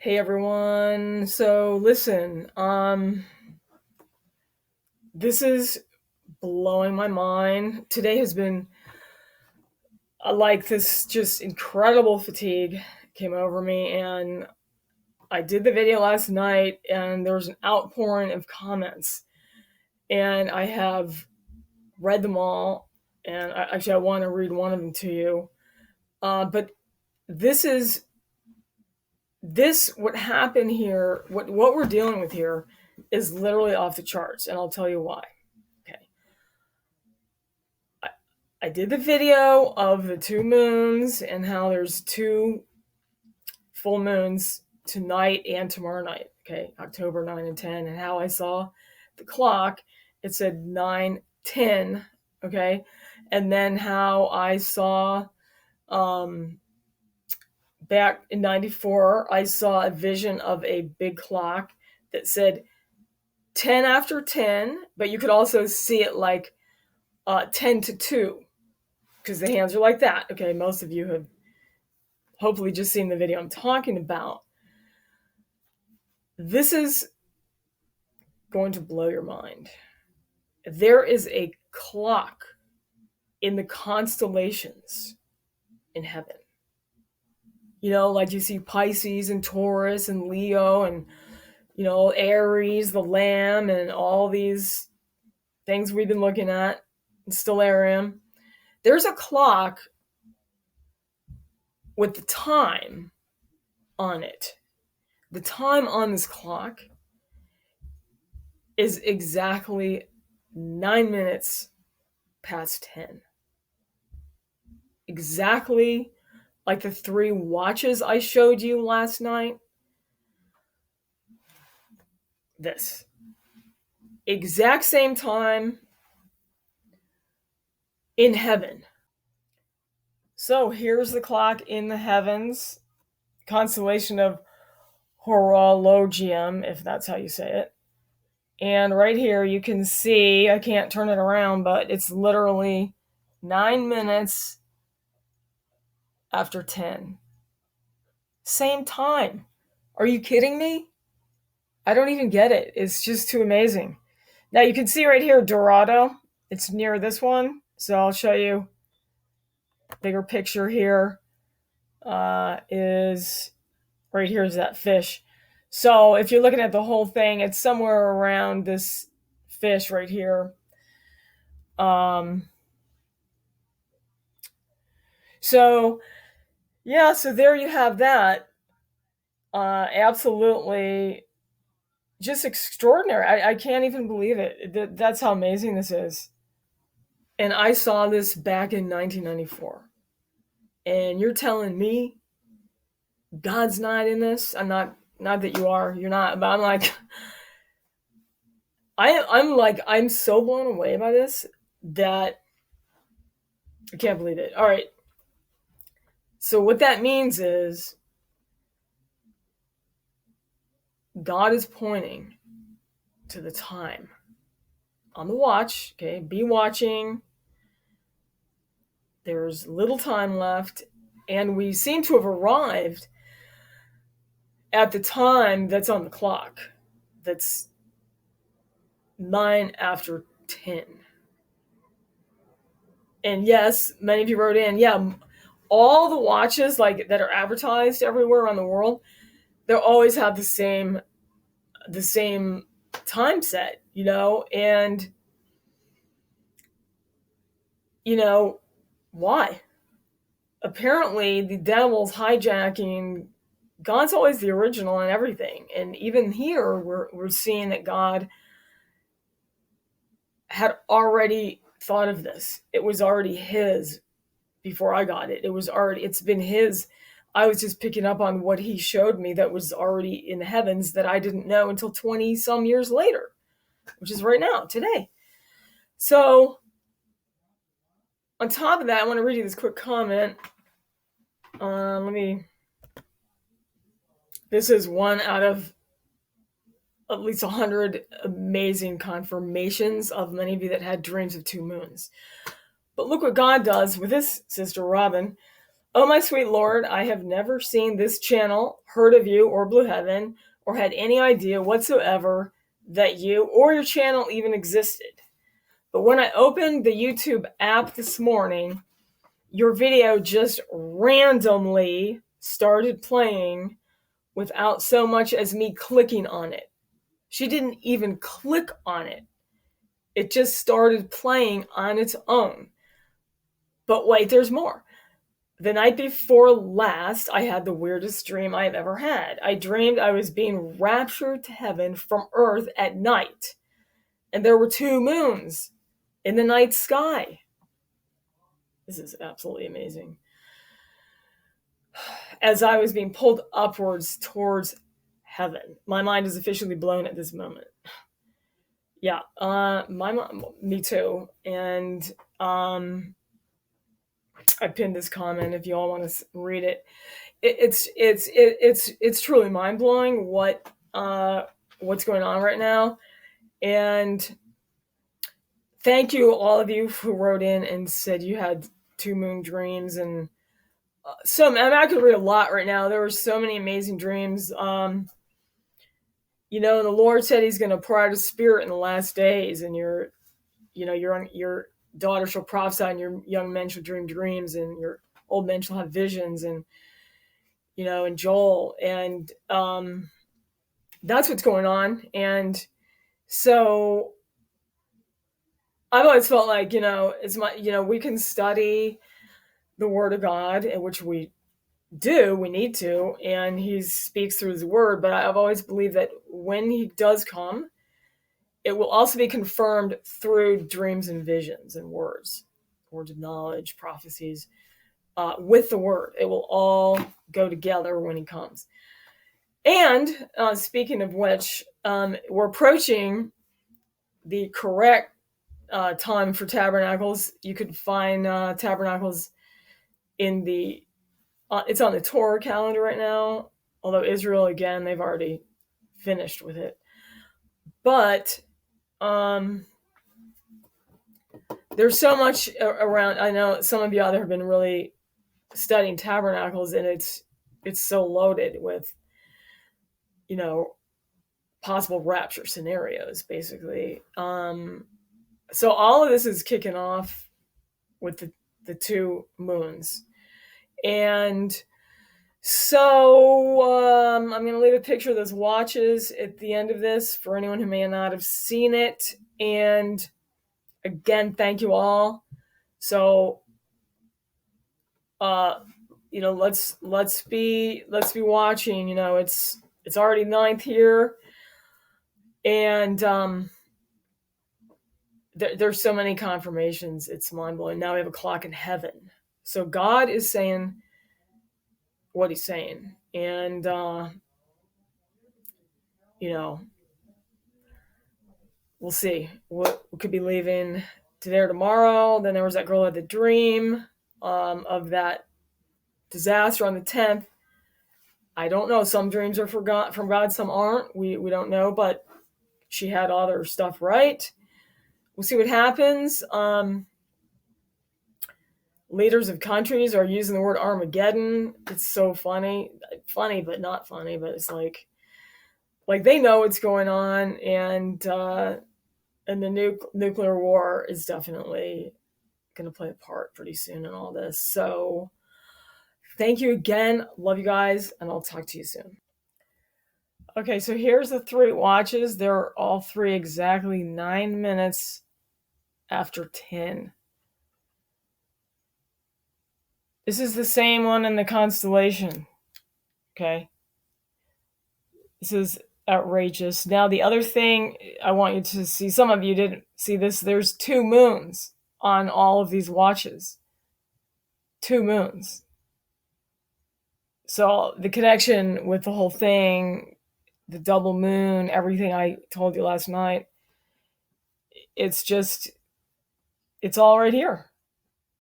Hey everyone. So listen, this is blowing my mind. Today has been like this just incredible fatigue came over me, and I did the video last night and there was an outpouring of comments, and I have read them all, and actually I want to read one of them to you. But this is this what happened here, what we're dealing with here is literally off the charts, and I'll tell you why. Okay. I did the video of the two moons and how there's two full moons tonight and tomorrow night. Okay, October 9 and 10, and how I saw the clock. It said 9:10. Okay, and then how I saw back in '94, I saw a vision of a big clock that said 10 after 10, but you could also see it like 10 to 2 because the hands are like that. Okay, most of you have hopefully just seen the video I'm talking about. This is going to blow your mind. There is a clock in the constellations in heaven. You know, like you see Pisces and Taurus and Leo and, Aries, the Lamb, and all these things we've been looking at, and Stellarium. There's a clock with the time on it. The time on this clock is exactly 9 minutes past 10. Exactly like the three watches I showed you last night. This. Exact same time in heaven. So here's the clock in the heavens, constellation of Horologium, if that's how you say it. And right here you can see, I can't turn it around, but it's literally 9 minutes after 10. Same time. Are you kidding me? I don't even get it. It's just too amazing. Now you can see right here, Dorado. It's near this one. So I'll show you bigger picture here. Is right here is that fish. So if you're looking at the whole thing, it's somewhere around this fish right here. So yeah, so there you have that. Absolutely just extraordinary. I can't even believe it. That's how amazing this is. And I saw this back in 1994. And you're telling me God's not in this? I'm not that you are, you're not, but I'm like I'm so blown away by this that I can't believe it. All right. So what that means is God is pointing to the time on the watch. Okay, be watching. There's little time left, and we seem to have arrived at the time that's on the clock. That's 9 after 10. And yes, many of you wrote in, yeah, all the watches like that are advertised everywhere around the world, they always have the same time set, and why? Apparently the devil's hijacking. God's always the original and everything. And even here we're seeing that God had already thought of this. It was already his before I got it. It's been his. I was just picking up on what he showed me that was already in the heavens that I didn't know until 20 some years later, which is right now, today. So on top of that, I want to read you this quick comment. This is one out of at least 100 amazing confirmations of many of you that had dreams of two moons. But look what God does with this, Sister Robin. Oh, my sweet Lord, I have never seen this channel, heard of you or Blue Heaven, or had any idea whatsoever that you or your channel even existed. But when I opened the YouTube app this morning, your video just randomly started playing without so much as me clicking on it. She didn't even click on it. It just started playing on its own. But wait, there's more. The night before last, I had the weirdest dream I've ever had. I dreamed I was being raptured to heaven from earth at night, and there were 2 moons in the night sky. This is absolutely amazing. As I was being pulled upwards towards heaven. My mind is officially blown at this moment. Yeah, my mom, me too. And I pinned this comment if you all want to read it. It's truly mind blowing what's going on right now. And thank you all of you who wrote in and said you had 2 moon dreams, and I could read a lot right now. There were so many amazing dreams. You know, the Lord said He's going to pour out His Spirit in the last days, and your daughter shall prophesy, and your young men shall dream dreams, and your old men shall have visions, and and Joel, and that's what's going on. And so I've always felt like it's we can study the Word of God, which we do, we need to, and He speaks through His Word. But I've always believed that when He does come, it will also be confirmed through dreams and visions and words of knowledge, prophecies, with the Word. It will all go together when He comes. And speaking of which, we're approaching the correct time for tabernacles. You could find tabernacles in the it's on the Torah calendar right now, although Israel, again, they've already finished with it. But there's so much around. I know some of you out there have been really studying tabernacles, and it's so loaded with possible rapture scenarios, basically. So all of this is kicking off with the 2 moons. And so I'm going to leave a picture of those watches at the end of this for anyone who may not have seen it. And again, thank you all. So let's be watching. It's already 9th here, and there's so many confirmations. It's mind-blowing. Now we have a clock in heaven. So God is saying what He's saying. And, we'll see. We could be leaving today or tomorrow. Then there was that girl who had the dream of that disaster on the 10th. I don't know. Some dreams are from God, some aren't. We don't know, but she had all her stuff right. We'll see what happens. Leaders of countries are using the word Armageddon. It's so funny, but not funny. But it's like they know what's going on, and the nuclear war is definitely going to play a part pretty soon in all this. So thank you again. Love you guys, and I'll talk to you soon. Okay, so here's the 3 watches. They're all 3 exactly 9 minutes after 10. This is the same one in the constellation. Okay. This is outrageous. Now, the other thing I want you to see, some of you didn't see this, there's 2 moons on all of these watches. 2 moons. So the connection with the whole thing, the double moon, everything I told you last night, it's all right here.